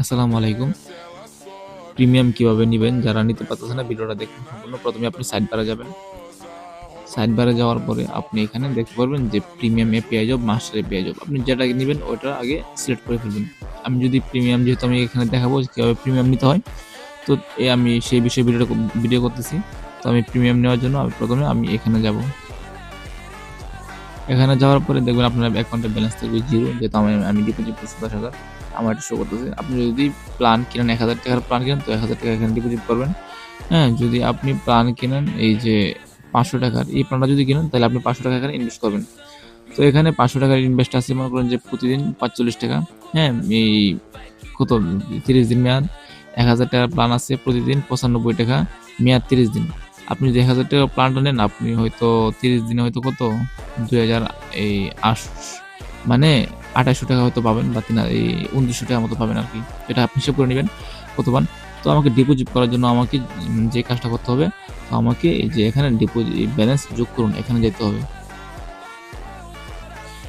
আসসালামু আলাইকুম। প্রিমিয়াম কিভাবে নিবেন? যারা নিতে পারতেছেন না ভিডিওটা দেখুন সম্পূর্ণ। ১ম এ আপনি সাইড বারে যাবেন। সাইড বারে যাওয়ার পরে আপনি এখানে দেখতে পারবেন যে premium API job, master API job. আপনি যেটা নিবেন ওটা আগে সিলেক্ট করে ফেলবেন। আমি যদি প্রিমিয়াম যেহেতু আমি এখানে দেখাবো কিভাবে প্রিমিয়াম নিতে হয়। তো আমি সেই বিষয়ে ভিডিও করতেছি। তো আমি প্রিমিয়াম নেওয়ার জন্য আমি ১ম এ আমি এখানে যাবো। এখানে যাওয়ার পরে দেখবেন আপনার অ্যাকাউন্টে ব্যালেন্স থাকবে 0 যেহেতু আমি ডিপোজিট করছি ১০,০০০ আমার এটা শো করতেছে। আপনি যদি প্ল্যান কিনেন ৳১,০০০ র প্ল্যান কিনেন তো ৳১,০০০ এখানে ডিপোজিট করবেন। হ্যাঁ? যদি আপনি প্ল্যান কিনেন এই যে ৳৫০০ র এই প্ল্যানটা যদি কিনেন তাহলে আপনি ৳৫০০ এখানে ইনভেস্ট করবেন। তো এখানে ৳৫০০ র ইনভেস্ট আছে মনে করেন যে প্রতিদিন ৳৪৫, হ্যাঁ? এই কত ৩০ দিন মেয়াদ। ৳১,০০০ প্ল্যান আছে প্রতিদিন ৳৯৫, মেয়াদ ৩০ দিন। আপনি যদি ৳১,০০০ প্ল্যানটা নেন আপনি হয়তো ৩০ দিনে হয়তো কত ২,০০০ এই আশ মানে ৳২৮০০ হয়তো পাবেন বা এই ৳২৯০০ মতো পাবেন আরকি। এটা আপনি হিসাব করে নিবেন কত পান। তো আমাকে ডিপোজিট করার জন্য আমাকে যে কাজটা করতে হবে, তো আমাকে এই যে এখানে ব্যালেন্স যোগ করুন এখানে যেতে হবে।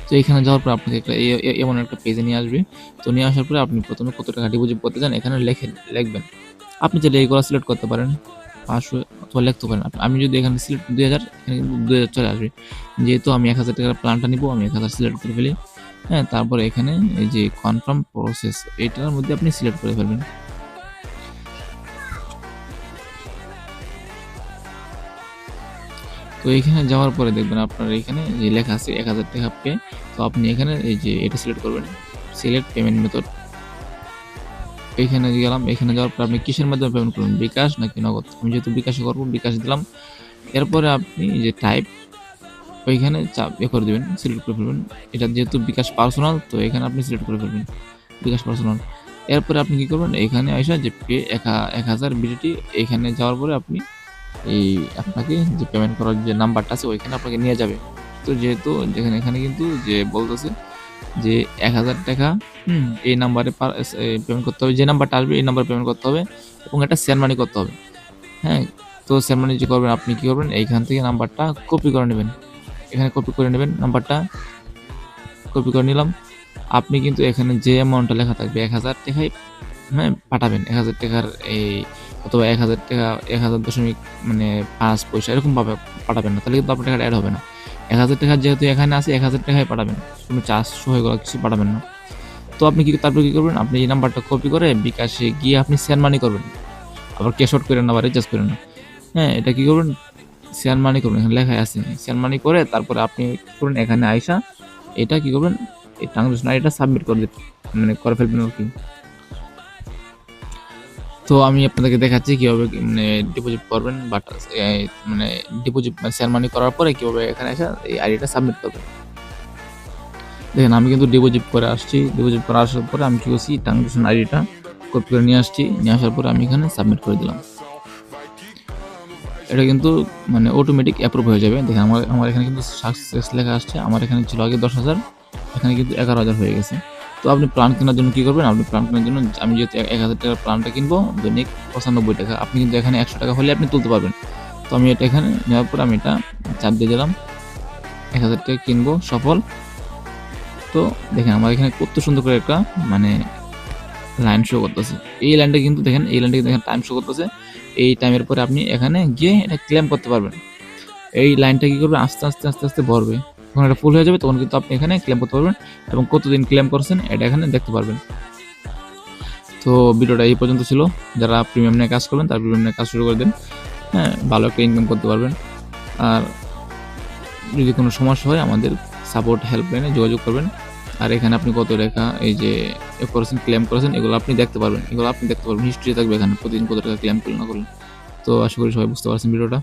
তো এখানে যাওয়ার পর আপনাকে একটা এমন একটা পেজে নিয়ে আসবে। তো নিয়ে আসার পরে আপনি ১ম এ কত টাকা ডিপোজিট করতে চান এখানে লিখবেন। আপনি চাইলে এগুলা সিলেক্ট করতে পারেন। ৫০০ অথবা লিখতে পারেন। আমি যদি এখানে সিলেক্ট ২,০০০ এখানে কিন্তু ২,০০০ চলে আসবে। যেহেতু আমি ৳১,০০০ র প্ল্যানটা নিবো আমি ১,০০০ সিলেক্ট করে ফেলি। হ্যাঁ? তারপরে এখানে এই যে কনফার্ম প্রসেস এটার মধ্যে আপনি সিলেক্ট করে ফেলবেন। তো এখানে যাওয়ার পরে দেখবেন আপনার এখানে যে লেখা আছে ৳১,০০০ পে। তো আপনি এখানে এই যে এটা সিলেক্ট করবেন। সিলেক্ট পেমেন্ট মেথড এইখানে গেলাম। এখানে যাওয়ার পর আপনি কিসের মাধ্যমে পেমেন্ট করবেন? বিকাশ নাকি নগদ? আমি যেহেতু বিকাশে করব বিকাশ দিলাম। এরপরে আপনি যে টাইপ ওইখানে করে দিবেন, সিলেক্ট করে ফেলবেন। এটা যেহেতু বিকাশ পার্সোনাল তো এখানে আপনি সিলেক্ট করে ফেলবেন। বিকাশ পার্সোনাল। এরপরে আপনি কি করবেন? এখানে আইসা যে পে ১,০০০ বিডিটি এখানে যাওয়ার পরে আপনি এই আপনাকে যে পেমেন্ট করার যে নাম্বারটা আছে ওইখানে আপনাকে নিয়ে যাবে। তো যেহেতু দেখেন এখানে কিন্তু যে বলতেছে যে ৳১,০০০ এই নাম্বারে পেমেন্ট করতে হবে। যে নাম্বারটা আসবে এই নাম্বারে পেমেন্ট করতে হবে এবং এটা সেন্ড মানি করতে হবে। হ্যাঁ? তো সেন্ড মানি যে করবেন আপনি কি করবেন? এইখান থেকে নাম্বারটা কপি করে নেবেন। এখানে কপি করে নেবেন নাম্বারটা। কপি করে নিলাম। আপনি কিন্তু এখানে যে অ্যামাউন্টটা লেখা থাকবে ৳১,০০০ হ্যাঁ? পাঠাবেন। ৳১,০০০ র এই অথবা ৳১,০০০ ১,০০০ মানে ৫ পয়সা এরকমভাবে পাঠাবেন না। তাহলে কিন্তু আপনার টাকাটা এড হবে না। ৳১,০০০ যেহেতু এখানে আছে ৳১,০০০ পাঠাবেন। কোনো চার্জ সহ এগুলো কিছু পাঠাবেন না। তো আপনি তারপর কি করবেন? আপনি এই নাম্বারটা কপি করে বিকাশে গিয়ে আপনি সেন্ড মানি করবেন। আবার ক্যাশ আউট কইরেন না বা রিচার্জ কইরেন না। হ্যাঁ? এটা কি করবেন? সেন্ড মানি করবেন। এখানে লেখাই আছে। সেন্ড মানি করে তারপরে আপনি কি করবেন? এখানে আইসা এটা কি করবেন? এই ট্রান্সলেশন আইডিটা সাবমিট মানে করে ফেলবেন আরকি। তো আমি আপনাদেরকে দেখাচ্ছি কিভাবে মানে ডিপোজিট করবেন বাট মানে ডিপোজিট মানে সেন্ড মানি করার পরে কিভাবে এখানে এসে এই আইডিটা সাবমিট করবেন। দেখেন আমি কিন্তু ডিপোজিট করে আসছি। ডিপোজিট করে আসার পরে আমি কি করছি ট্রান্সলেশন আইডিটা কপি করে নিয়ে আসছি। নিয়ে আসার পরে আমি এখানে সাবমিট করে দিলাম। এটা কিন্তু মানে অটোমেটিক অ্যাপ্রুভ হয়ে যাবে। দেখেন আমার এখানে কিন্তু সাকসেস লেখা আসছে। আমার এখানে ছিল আগে ১০,০০০ এখানে কিন্তু ১১,০০০ হয়ে গেছে। তো আপনি প্ল্যান কেনার জন্য কি করবেন? আপনি প্ল্যান কেনার জন্য আমি যেহেতু ৳১,০০০ প্ল্যানটা কিনবো দৈনিক ৳৯৫ আপনি কিন্তু এখানে ৳১০০ হলে আপনি তুলতে পারবেন। তো আমি এটা এখানে নেওয়ার পর আমি এটা চাপ দিয়ে দিলাম। ৳১,০০০ কিনবো সফল। তো দেখেন আমার এখানে কত সুন্দর করে একটা মানে লাইন শো করতেছে। এই লাইনটা কিন্তু দেখেন এই লাইনটা কিন্তু এখানে টাইম শো করতেছে। এই টাইমের পরে আপনি এখানে গিয়ে এটা ক্লেম করতে পারবেন। এই লাইনটা কি করবে আস্তে ভরবে। যখন এটা ফুল হয়ে যাবে তখন কিন্তু আপনি এখানে ক্লেম করতে পারবেন এবং কতদিন ক্লেম করছেন এটা এখানে দেখতে পারবেন। তো ভিডিওটা এই পর্যন্ত ছিল। যারা প্রিমিয়াম নিয়ে কাজ করবেন তারা প্রিমিয়াম নিয়ে কাজ শুরু করে দেন। হ্যাঁ? ভালো একটা ইনকাম করতে পারবেন। আর যদি কোনো সমস্যা হয় আমাদের সাপোর্ট হেল্পলাইনে যোগাযোগ করবেন। আর এখানে আপনি কত টাকা এই যে করেছেন, ক্লেম করেছেন এগুলো আপনি দেখতে পারবেন। হিস্ট্রি থাকবে এখানে প্রতিদিন কত টাকা ক্লেম করলেন না করলেন। তো আশা করি সবাই বুঝতে পারছেন ভিডিওটা।